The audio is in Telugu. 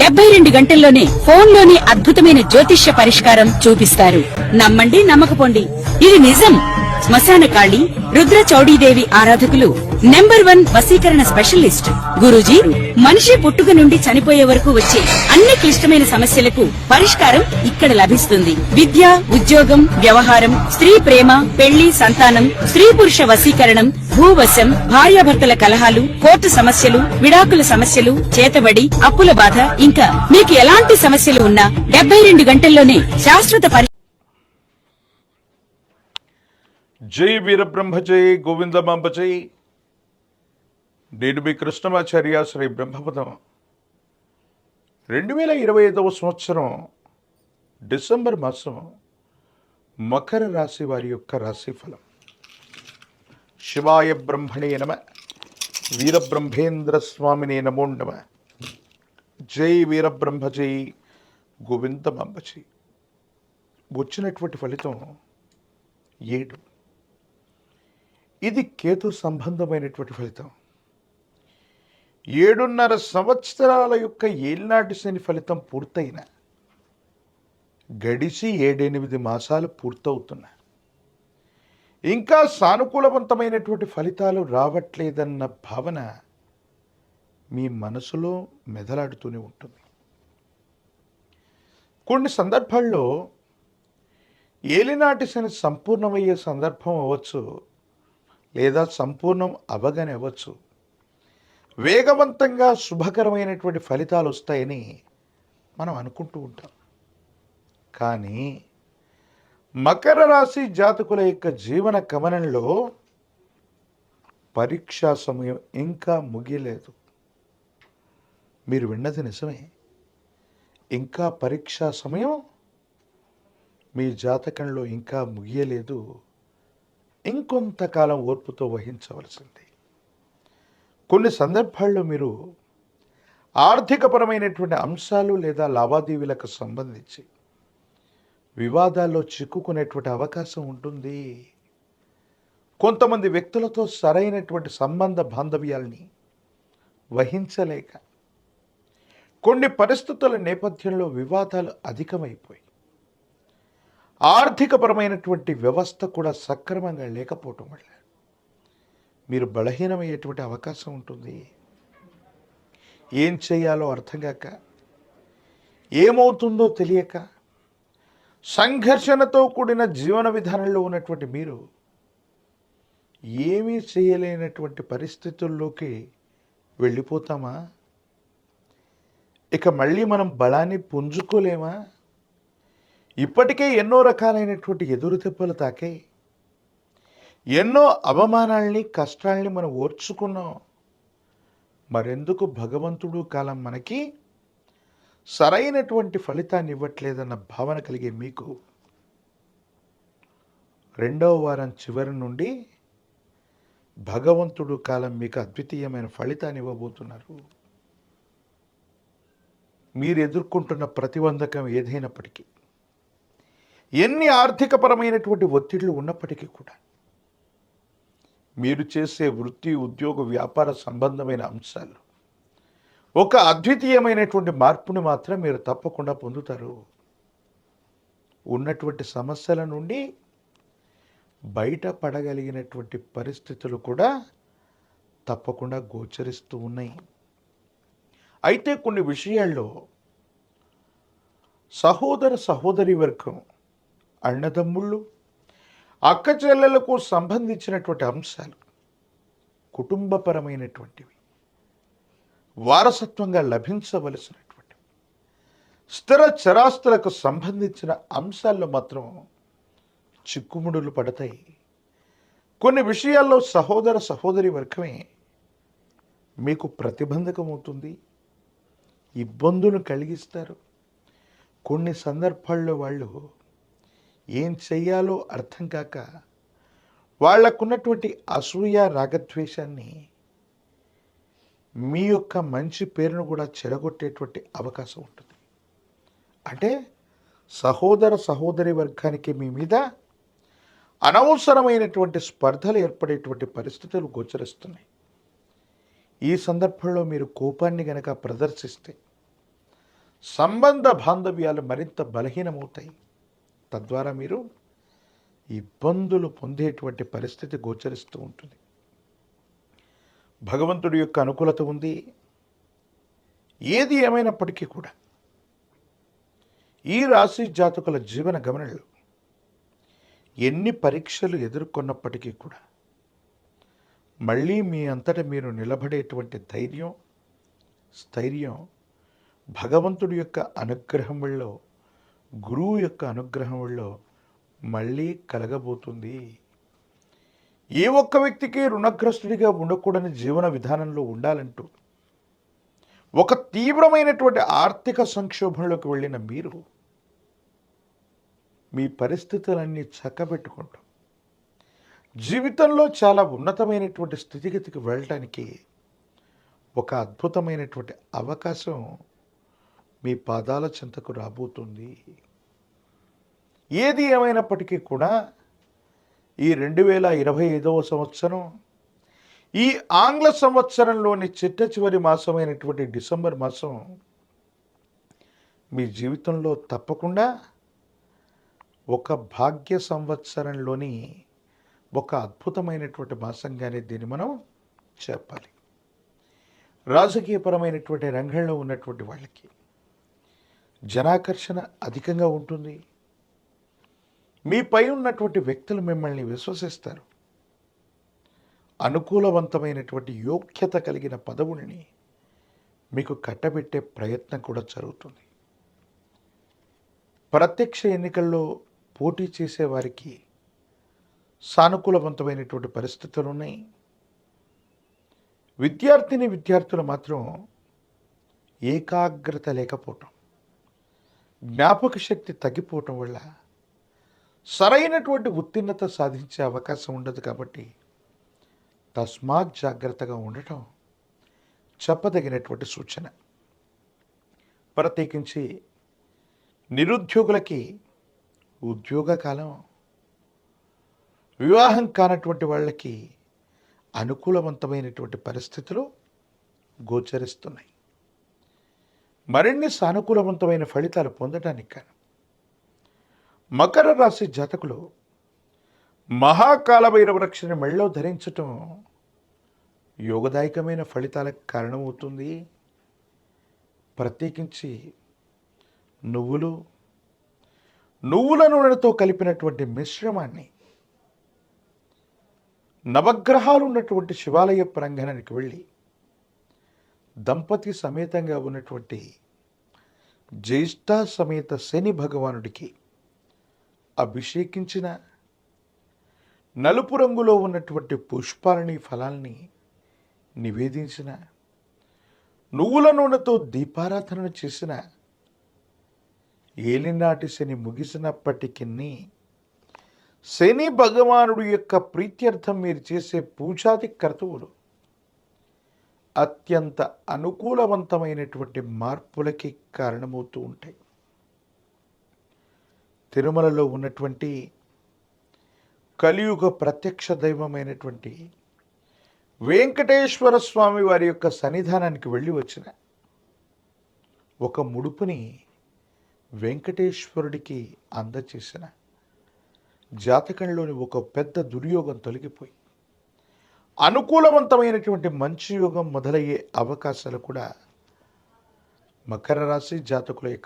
72 గంటల్లోనే ఫోన్లోని అద్భుతమైన జ్యోతిష్య పరిష్కారం చూపిస్తారు. నమ్మండి, నమ్మకపోండి, ఇది నిజం. శ్మశాన కాళి రుద్ర చౌడీదేవి ఆరాధకులు నంబర్ 1 వశీకరణ స్పెషలిస్ట్. గురూజీ మనిషి పుట్టుక నుండి చనిపోయే వరకు వచ్చే అన్ని క్లిష్టమైన సమస్యలకు పరిష్కారం ఇక్కడ లభిస్తుంది. విద్య, ఉద్యోగం, వ్యవహారం, స్త్రీ ప్రేమ, పెళ్లి, సంతానం, స్త్రీ పురుష వశీకరణం, భూవశం, భార్యాభర్తల కలహాలు, కోర్టు సమస్యలు, విడాకుల సమస్యలు, చేతబడి, అప్పుల బాధ, ఇంకా మీకు ఎలాంటి సమస్యలు ఉన్నా 72 గంటల్లోనే శాశ్వత జై వీరబ్రహ్మ జై గోవిందమాంబ జై. నేను మీ కృష్ణమాచార్య శ్రీ బ్రహ్మపదం. 2025వ సంవత్సరం డిసెంబర్ మాసం మకర రాశి వారి యొక్క రాశిఫలం. శివాయ బ్రహ్మణే నమ, వీరబ్రహ్మేంద్ర స్వామినే నమో నమ. జై వీరబ్రహ్మ జై గోవిందమాంబ జై. వచ్చినటువంటి ఫలితం 7. ఇది కేతు సంబంధమైనటువంటి ఫలితం. 7.5 సంవత్సరాల యొక్క ఏళ్నాటి శని ఫలితం పూర్తయిన గడిచి 7-8 మాసాలు పూర్తవుతున్నా ఇంకా సానుకూలవంతమైనటువంటి ఫలితాలు రావట్లేదన్న భావన మీ మనసులో మెదలాడుతూనే ఉంటుంది. కొన్ని సందర్భాల్లో ఏలినాటి శని సంపూర్ణమయ్యే సందర్భం అవ్వచ్చు, లేదా సంపూర్ణం అవగానే అవ్వచ్చు. వేగవంతంగా శుభకరమైనటువంటి ఫలితాలు వస్తాయని మనం అనుకుంటూ ఉంటాం. కానీ మకర రాశి జాతకుల యొక్క జీవన గమనంలో పరీక్షా సమయం ఇంకా ముగియలేదు. మీరు విన్నది నిజమే. ఇంకా పరీక్షా సమయం మీ జాతకంలో ఇంకా ముగియలేదు. ఇంకొంతకాలం ఓర్పుతో వహించవలసింది. కొన్ని సందర్భాల్లో మీరు ఆర్థికపరమైనటువంటి అంశాలు లేదా లావాదేవీలకు సంబంధించి వివాదాల్లో చిక్కుకునేటువంటి అవకాశం ఉంటుంది. కొంతమంది వ్యక్తులతో సరైనటువంటి సంబంధ బాంధవ్యాల్ని వహించలేక కొన్ని పరిస్థితుల నేపథ్యంలో వివాదాలు అధికమైపోయి ఆర్థికపరమైనటువంటి వ్యవస్థ కూడా సక్రమంగా లేకపోవటం వల్ల మీరు బలహీనమయ్యేటువంటి అవకాశం ఉంటుంది. ఏం చేయాలో అర్థం కాక, ఏమవుతుందో తెలియక, సంఘర్షణతో కూడిన జీవన విధానంలో ఉన్నటువంటి మీరు ఏమీ చేయలేనటువంటి పరిస్థితుల్లోకి వెళ్ళిపోతామా? ఇక మళ్ళీ మనం బలాన్ని పుంజుకోలేమా? ఇప్పటికే ఎన్నో రకాలైనటువంటి ఎదురు దెబ్బలు తాకాయి. ఎన్నో అవమానాల్ని, కష్టాల్ని మనం ఓర్చుకున్నాం. మరెందుకు భగవంతుడు కాలం మనకి సరైనటువంటి ఫలితాన్ని ఇవ్వట్లేదన్న భావన కలిగే మీకు 2వ వారం చివరి నుండి భగవంతుడు కాలం మీకు అద్వితీయమైన ఫలితాన్ని ఇవ్వబోతున్నారు. మీరు ఎదుర్కొంటున్న ప్రతిబంధకం ఏదైనప్పటికీ, ఎన్ని ఆర్థికపరమైనటువంటి ఒత్తిళ్లు ఉన్నప్పటికీ కూడా మీరు చేసే వృత్తి, ఉద్యోగ, వ్యాపార సంబంధమైన అంశాలు ఒక అద్వితీయమైనటువంటి మార్పుని మాత్రం మీరు తప్పకుండా పొందుతారు. ఉన్నటువంటి సమస్యల నుండి బయటపడగలిగినటువంటి పరిస్థితులు కూడా తప్పకుండా గోచరిస్తూ ఉన్నాయి. అయితే కొన్ని విషయాల్లో సహోదర సహోదరి వర్గం, అన్నదమ్ముళ్ళు, అక్క చెల్లెలకు సంబంధించినటువంటి అంశాలు కుటుంబపరమైనటువంటివి, వారసత్వంగా లభించవలసినటువంటివి, స్థిర చరాస్తులకు సంబంధించిన అంశాల్లో మాత్రం చిక్కుముడులు పడతాయి. కొన్ని విషయాల్లో సహోదర సహోదరి వర్గమే మీకు ప్రతిబంధకమవుతుంది, ఇబ్బందులు కలిగిస్తారు. కొన్ని సందర్భాల్లో వాళ్ళు ఏం చెయ్యాలో అర్థం కాక వాళ్లకున్నటువంటి అసూయ, రాగద్వేషాన్ని, మీ యొక్క మంచి పేరును కూడా చెడగొట్టేటువంటి అవకాశం ఉంటుంది. అంటే సహోదర సహోదరి వర్గానికి మీ మీద అనవసరమైనటువంటి స్పర్ధలు ఏర్పడేటువంటి పరిస్థితులు గోచరిస్తున్నాయి. ఈ సందర్భంలో మీరు కోపాన్ని గనక ప్రదర్శిస్తే సంబంధ బాంధవ్యాలు మరింత బలహీనమవుతాయి. తద్వారా మీరు ఇబ్బందులు పొందేటువంటి పరిస్థితి గోచరిస్తూ ఉంటుంది. భగవంతుడి యొక్క అనుకూలత ఉంది. ఏది ఏమైనప్పటికీ కూడా ఈ రాశి జాతకుల జీవన గమనంలో ఎన్ని పరీక్షలు ఎదుర్కొన్నప్పటికీ కూడా మళ్ళీ మీ అంతట మీరు నిలబడేటువంటి ధైర్యం, స్థైర్యం భగవంతుడి యొక్క అనుగ్రహం వల్ల, గురువు యొక్క అనుగ్రహం వల్ల మళ్ళీ కలగబోతుంది. ఏ ఒక్క వ్యక్తికి రుణగ్రస్తుడిగా ఉండకూడని జీవన విధానంలో ఉండాలంటూ ఒక తీవ్రమైనటువంటి ఆర్థిక సంక్షోభంలోకి వెళ్ళిన మీరు మీ పరిస్థితులన్నీ చక్కబెట్టుకుంటూ జీవితంలో చాలా ఉన్నతమైనటువంటి స్థితిగతికి వెళ్ళటానికి ఒక అద్భుతమైనటువంటి అవకాశం మీ పాదాల చెంతకు రాబోతుంది. ఏది ఏమైనప్పటికీ కూడా ఈ 2025వ సంవత్సరం, ఈ ఆంగ్ల సంవత్సరంలోని చిట్ట చివరి మాసమైనటువంటి డిసెంబర్ మాసం మీ జీవితంలో తప్పకుండా ఒక భాగ్య సంవత్సరంలోని ఒక అద్భుతమైనటువంటి మాసంగానే దీన్ని మనం చెప్పాలి. రాజకీయపరమైనటువంటి రంగంలో ఉన్నటువంటి వాళ్ళకి జనాకర్షణ అధికంగా ఉంటుంది. మీపై ఉన్నటువంటి వ్యక్తులు మిమ్మల్ని విశ్వసిస్తారు. అనుకూలవంతమైనటువంటి యోగ్యత కలిగిన పదవుల్ని మీకు కట్టబెట్టే ప్రయత్నం కూడా జరుగుతుంది. ప్రత్యక్ష ఎన్నికల్లో పోటీ చేసేవారికి సానుకూలవంతమైనటువంటి పరిస్థితులు ఉన్నాయి. విద్యార్థులు మాత్రం ఏకాగ్రత లేకపోవటం, జ్ఞాపక శక్తి తగ్గిపోవటం వల్ల సరైనటువంటి ఉత్తీర్ణత సాధించే అవకాశం ఉండదు. కాబట్టి తస్మాత్ జాగ్రత్తగా ఉండటం చెప్పదగినటువంటి సూచన. ప్రత్యేకించి నిరుద్యోగులకి ఉద్యోగ కాలం, వివాహం కానటువంటి వాళ్ళకి అనుకూలవంతమైనటువంటి పరిస్థితులు గోచరిస్తున్నాయి. మరిన్ని సానుకూలవంతమైన ఫలితాలు పొందడానికి కాను మకర రాశి జాతకులు మహాకాలభైరవ రక్షణ మెళ్ళలో ధరించటం యోగదాయకమైన ఫలితాలకు కారణమవుతుంది. ప్రత్యేకించి నువ్వుల నూనెతో కలిపినటువంటి మిశ్రమాన్ని నవగ్రహాలు ఉన్నటువంటి శివాలయ ప్రాంగణానికి వెళ్ళి దంపతి సమేతంగా ఉన్నటువంటి జ్యేష్ఠ సమేత శని భగవానుడికి అభిషేకించిన నలుపు రంగులో ఉన్నటువంటి పుష్పాలని, ఫలాల్ని నివేదించిన, నువ్వుల నూనెతో దీపారాధన చేసిన, ఏలినాటి శని ముగిసినప్పటికీ శని భగవానుడు యొక్క ప్రీత్యర్థం మీరు చేసే పూజాది కర్తవులు అత్యంత అనుకూలవంతమైనటువంటి మార్పులకి కారణమవుతూ ఉంటాయి. తిరుమలలో ఉన్నటువంటి కలియుగ ప్రత్యక్ష దైవమైనటువంటి వెంకటేశ్వర స్వామి వారి యొక్క సన్నిధానానికి వెళ్ళి వచ్చిన ఒక ముడుపుని వెంకటేశ్వరుడికి అందచేసిన జాతకంలోని ఒక పెద్ద దుర్యోగం తొలగిపోయి అనుకూలవంతమైనటువంటి మంచి యోగం మొదలయ్యే అవకాశాలు కూడా మకర రాశి జాతకుల యొక్క